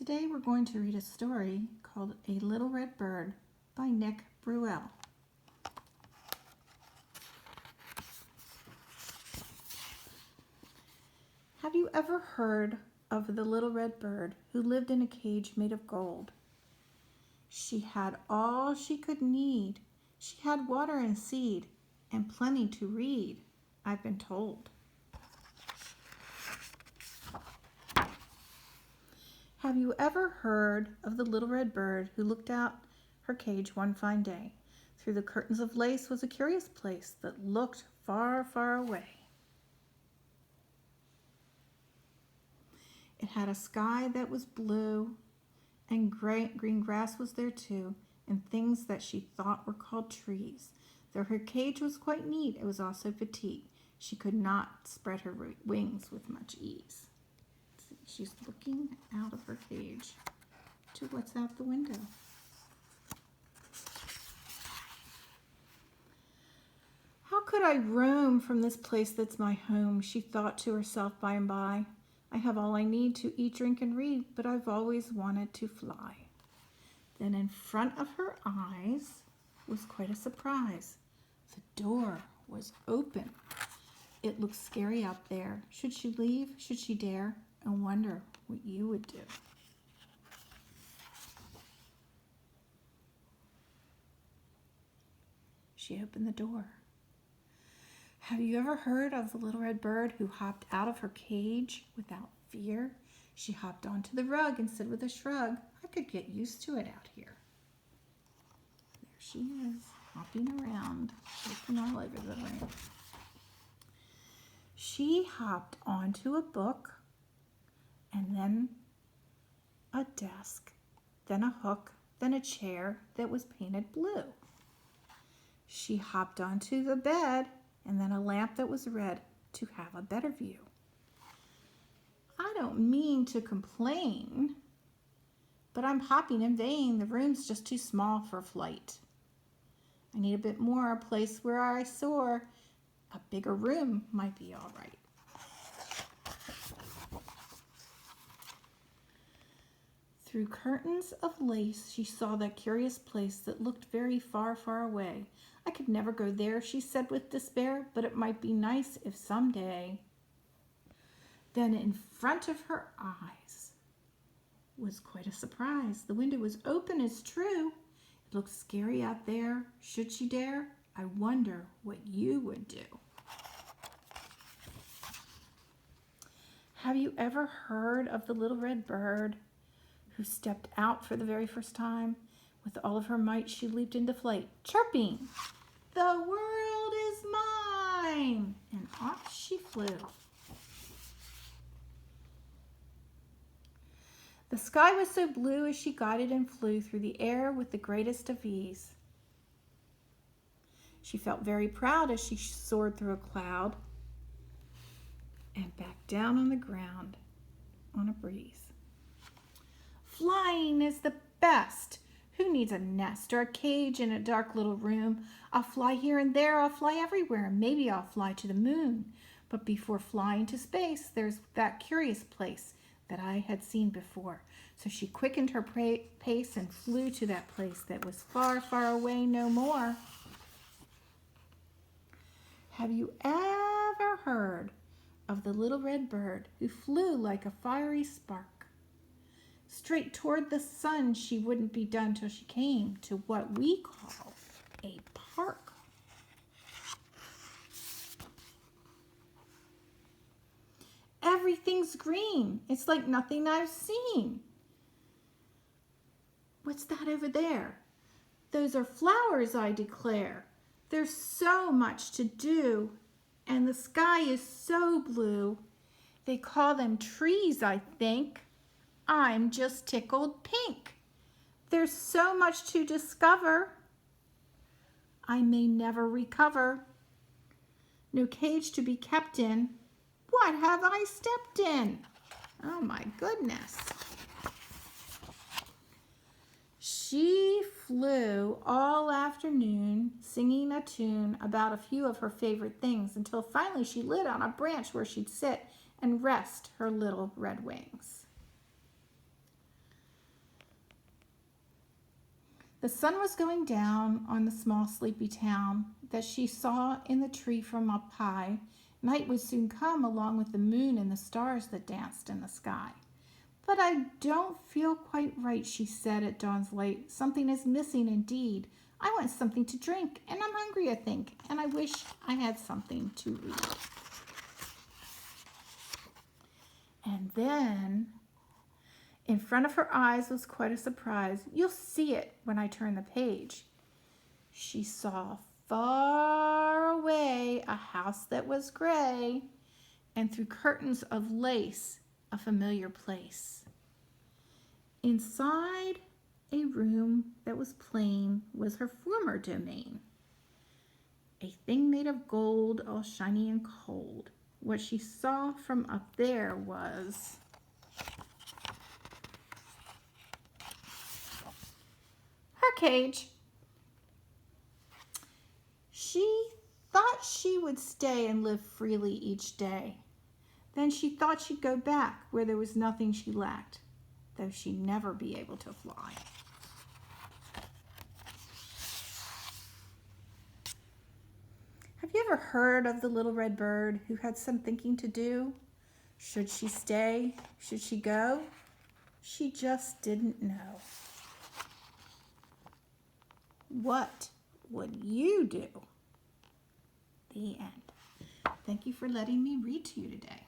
Today we're going to read a story called A Little Red Bird by Nick Bruell. Have you ever heard of the little red bird who lived in a cage made of gold? She had all she could need. She had water and seed and plenty to read, I've been told. Have you ever heard of the little red bird who looked out her cage one fine day? Through the curtains of lace was a curious place that looked far, far away. It had a sky that was blue, and green grass was there too, and things that she thought were called trees. Though her cage was quite neat, it was also petite. She could not spread her wings with much ease. She's looking out of her cage to what's out the window. How could I roam from this place that's my home, she thought to herself by and by. I have all I need to eat, drink, and read, but I've always wanted to fly. Then in front of her eyes was quite a surprise. The door was open. It looked scary out there. Should she leave? Should she dare? And wonder what you would do. She opened the door. Have you ever heard of the little red bird who hopped out of her cage without fear? She hopped onto the rug and said with a shrug, I could get used to it out here. There she is, hopping around, looking all over the room. She hopped onto a book, and then a desk, then a hook, then a chair that was painted blue. She hopped onto the bed, and then a lamp that was red to have a better view. I don't mean to complain, but I'm hopping in vain. The room's just too small for flight. I need a bit more, a place where I soar. A bigger room might be all right. Through curtains of lace, she saw that curious place that looked very far, far away. I could never go there, she said with despair, but it might be nice if someday. Then in front of her eyes was quite a surprise. The window was open, it's true. It looked scary out there. Should she dare? I wonder what you would do. Have you ever heard of the little red bird who stepped out for the very first time? With all of her might, she leaped into flight, chirping, "The world is mine!" And off she flew. The sky was so blue as she guided and flew through the air with the greatest of ease. She felt very proud as she soared through a cloud and back down on the ground on a breeze. Flying is the best. Who needs a nest or a cage in a dark little room? I'll fly here and there, I'll fly everywhere, maybe I'll fly to the moon. But before flying to space, there's that curious place that I had seen before. So she quickened her pace and flew to that place that was far, far away no more. Have you ever heard of the little red bird who flew like a fiery spark? Straight toward the sun she wouldn't be done till she came to what we call a park. Everything's green. It's like nothing I've seen. What's that over there? Those are flowers, I declare. There's so much to do, and the sky is so blue. They call them trees, I think. I'm just tickled pink. There's so much to discover. I may never recover. No cage to be kept in. What have I stepped in? Oh my goodness. She flew all afternoon singing a tune about a few of her favorite things until finally she lit on a branch where she'd sit and rest her little red wings. The sun was going down on the small sleepy town that she saw in the tree from up high. Night would soon come along with the moon and the stars that danced in the sky. But I don't feel quite right, she said at dawn's light. Something is missing indeed. I want something to drink, and I'm hungry, I think, and I wish I had something to read. And then, in front of her eyes was quite a surprise. You'll see it when I turn the page. She saw far away a house that was gray, and through curtains of lace, a familiar place. Inside a room that was plain was her former domain. A thing made of gold, all shiny and cold. What she saw from up there was her cage. She thought she would stay and live freely each day. Then she thought she'd go back where there was nothing she lacked, though she'd never be able to fly. Have you ever heard of the little red bird who had some thinking to do? Should she stay? Should she go? She just didn't know. What would you do? The end. Thank you for letting me read to you today.